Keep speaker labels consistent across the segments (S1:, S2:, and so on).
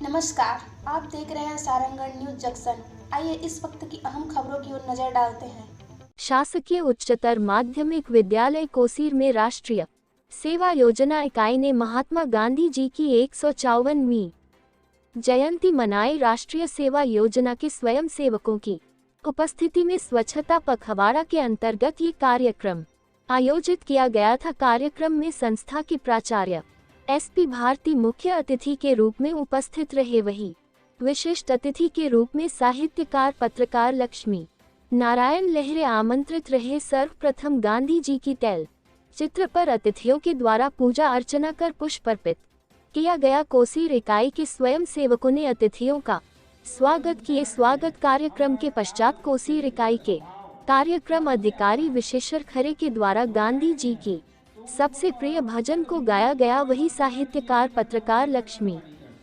S1: नमस्कार, आप देख रहे हैं सारंगगढ़ न्यूज जंक्शन। आइए इस वक्त की अहम खबरों की ओर नजर डालते हैं।
S2: शासकीय उच्चतर माध्यमिक विद्यालय कोसीर में राष्ट्रीय सेवा योजना इकाई ने महात्मा गांधी जी की 154वीं जयंती मनाई। राष्ट्रीय सेवा योजना के स्वयंसेवकों की उपस्थिति में स्वच्छता पखवाड़ा के अंतर्गत ये कार्यक्रम आयोजित किया गया था। कार्यक्रम में संस्था की प्राचार्य एसपी भारती मुख्य अतिथि के रूप में उपस्थित रहे। वहीं विशिष्ट अतिथि के रूप में साहित्यकार पत्रकार लक्ष्मी नारायण लहरे आमंत्रित रहे। सर्वप्रथम गांधी जी की तैल चित्र पर अतिथियों के द्वारा पूजा अर्चना कर पुष्प अर्पित किया गया। कोसीर इकाई के स्वयं सेवकों ने अतिथियों का स्वागत किए। स्वागत कार्यक्रम के पश्चात कोसीर इकाई के कार्यक्रम अधिकारी विशेश्वर खरे के द्वारा गांधी जी की सबसे प्रिय भजन को गाया गया। वही साहित्यकार पत्रकार लक्ष्मी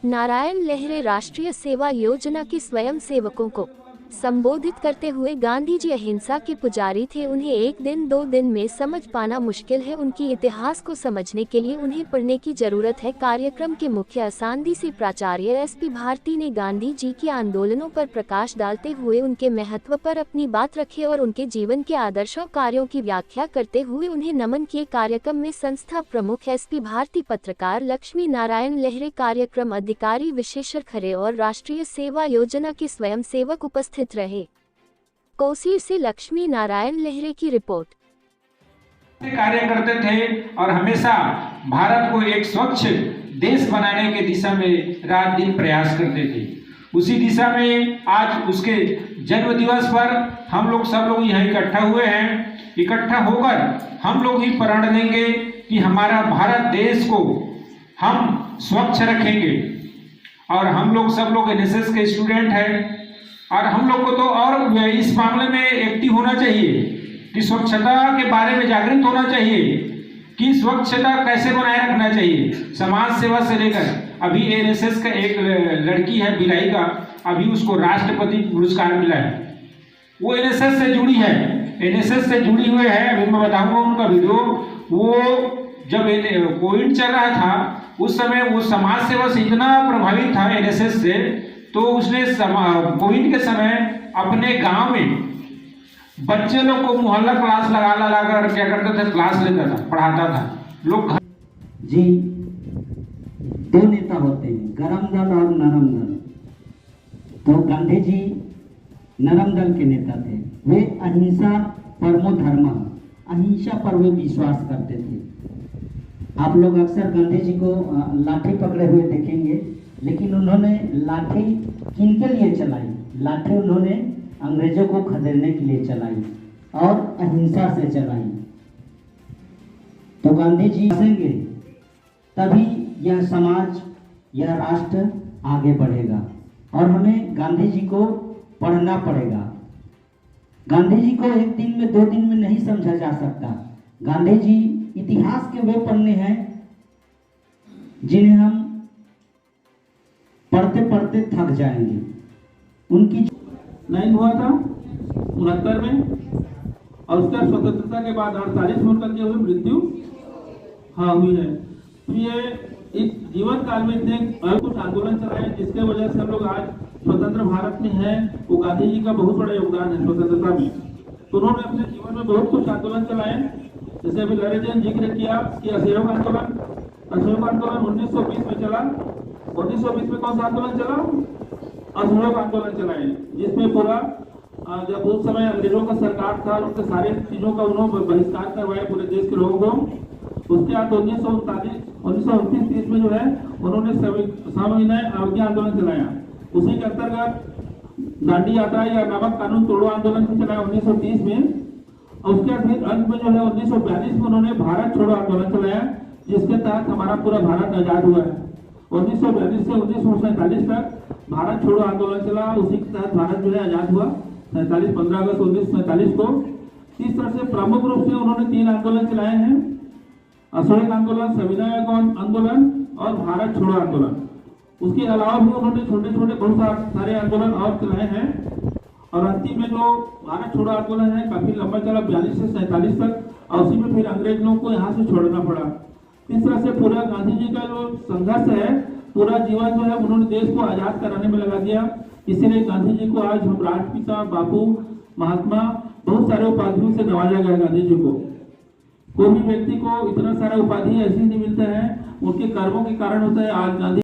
S2: नारायण लहरे राष्ट्रीय सेवा योजना के स्वयं सेवकों को संबोधित करते हुए गांधी जी अहिंसा के पुजारी थे। उन्हें एक दिन दो दिन में समझ पाना मुश्किल है। उनकी इतिहास को समझने के लिए उन्हें पढ़ने की जरूरत है। कार्यक्रम के मुख्य असांदीसी प्राचार्य एसपी भारती ने गांधी जी के आंदोलनों पर प्रकाश डालते हुए उनके महत्व पर अपनी बात रखी और उनके जीवन के आदर्शों कार्यों की व्याख्या करते हुए उन्हें नमन किए। कार्यक्रम में संस्था प्रमुख एसपी भारती, पत्रकार लक्ष्मी नारायण लहरे, कार्यक्रम अधिकारी विशेश्वर खरे और राष्ट्रीय सेवा योजना के स्वयं सेवक उपस्थित रहे। कोसीर से लक्ष्मी नारायण लहरे की रिपोर्ट।
S3: कार्य करते थे और हमेशा भारत को एक स्वच्छ देश बनाने के दिशा में रात दिन प्रयास करते थे। उसी दिशा में आज उसके जन्म दिवस पर हम लोग सब लोग यहाँ इकट्ठा हुए हैं। इकट्ठा होकर हम लोग ही प्रण देंगे कि हमारा भारत देश को हम स्वच्छ रखेंगे। और हम लोग सब लोग एनएसएस के स्टूडेंट हैं और हम लोग को तो और इस मामले में एक्टिव होना चाहिए कि स्वच्छता के बारे में जागृत होना चाहिए कि स्वच्छता कैसे बनाए रखना चाहिए। समाज सेवा से लेकर अभी एनएसएस का एक लड़की है भिलाई का, अभी उसको राष्ट्रपति पुरस्कार मिला है। वो एनएसएस से जुड़ी है, एनएसएस से जुड़ी हुई है। अभी मैं बताऊंगा उनका वीडियो। वो जब कोविड चल रहा था उस समय वो समाज सेवा से इतना प्रभावित था एनएसएस से, तो उसने कोविड के समय अपने गांव में बच्चे लोग को मोहल्ला क्लास लगा कर क्या करता था, क्लास लेता था, पढ़ाता था लोग।
S4: जी, दो नेता होते हैं, गरम दल और नरम दल। तो गांधी जी नरम दल के नेता थे। वे अहिंसा परमो धर्म, अहिंसा पर वे विश्वास करते थे। आप लोग अक्सर गांधी जी को लाठी पकड़े हुए देखेंगे, लेकिन उन्होंने लाठी किनके लिए चलाई? लाठी उन्होंने अंग्रेजों को खदेड़ने के लिए चलाई और अहिंसा से चलाई। तो गांधी जी बचेंगे तभी यह समाज, यह राष्ट्र आगे बढ़ेगा और हमें गांधी जी को पढ़ना पड़ेगा। गांधी जी को एक दिन में दो दिन में नहीं समझा जा सकता। गांधी जी इतिहास के वे पन्ने हैं जिन्हें हम पढ़ते पढ़ते थक जाएंगे। उनकी
S5: 9 हुआ था 69 में और उसके स्वतंत्रता के बाद 48 में उनका क्या हुई मृत्यु हुई है। तो ये इस जीवन काल में इतने कुछ आंदोलन चलाए जिसके वजह से हम लोग आज स्वतंत्र भारत में हैं। वो गांधी जी का बहुत बड़ा योगदान है स्वतंत्रता में। तो उन्होंने अपने जीवन में बहुत कुछ आंदोलन चलाए, जैसे अभी लहरे जी ने जिक्र किया कि असहयोग आंदोलन 1920 में चला। 1920 में कौन सा आंदोलन चला? असहयोग आंदोलन चलाए, जिसमें पूरा जब उस समय अंग्रेजों का सरकार था, उनके सारे चीजों का उन्होंने बहिष्कार करवाया पूरे देश के लोगों को। उसके बाद 1929-30 में जो है उन्होंने सविनय अवज्ञा आंदोलन चलाया। उसी के अंतर्गत दांडी यात्रा या नमक कानून तोड़ो आंदोलन भी चलाया 1930 में। और उसके फिर अंत में जो है 1942 में उन्होंने भारत छोड़ो आंदोलन चलाया, जिसके तहत हमारा पूरा भारत आजाद हुआ है। 1942 से 1947 तक भारत छोड़ो आंदोलन चला, उसी के तहत भारत जो है आजाद हुआ 15 अगस्त 1947 को। इस तरह से प्रमुख रूप से उन्होंने 3 आंदोलन चलाए हैं, असहयोग आंदोलन, सविनय आंदोलन और भारत छोड़ो आंदोलन। उसके अलावा भी उन्होंने छोटे छोटे बहुत सारे आंदोलन और चलाए हैं। और अंतिम में जो भारत छोड़ो आंदोलन है काफी लंबा चला 42 से 47 तक, और उसी में फिर अंग्रेज लोगों को यहाँ से छोड़ना पड़ा। इस तरह से पूरा गांधी जी का जो संघर्ष है पूरा जीवन जो है उन्होंने देश को आजाद कराने में लगा दिया। इसीलिए गांधी जी को आज हम राष्ट्रपिता, बापू, महात्मा, बहुत सारे उपाधियों से नवाजा गया गांधी जी को। कोई भी व्यक्ति को इतना सारा उपाधि ऐसे नहीं मिलता है, उनके कर्मों के कारण होता है। आज गांधी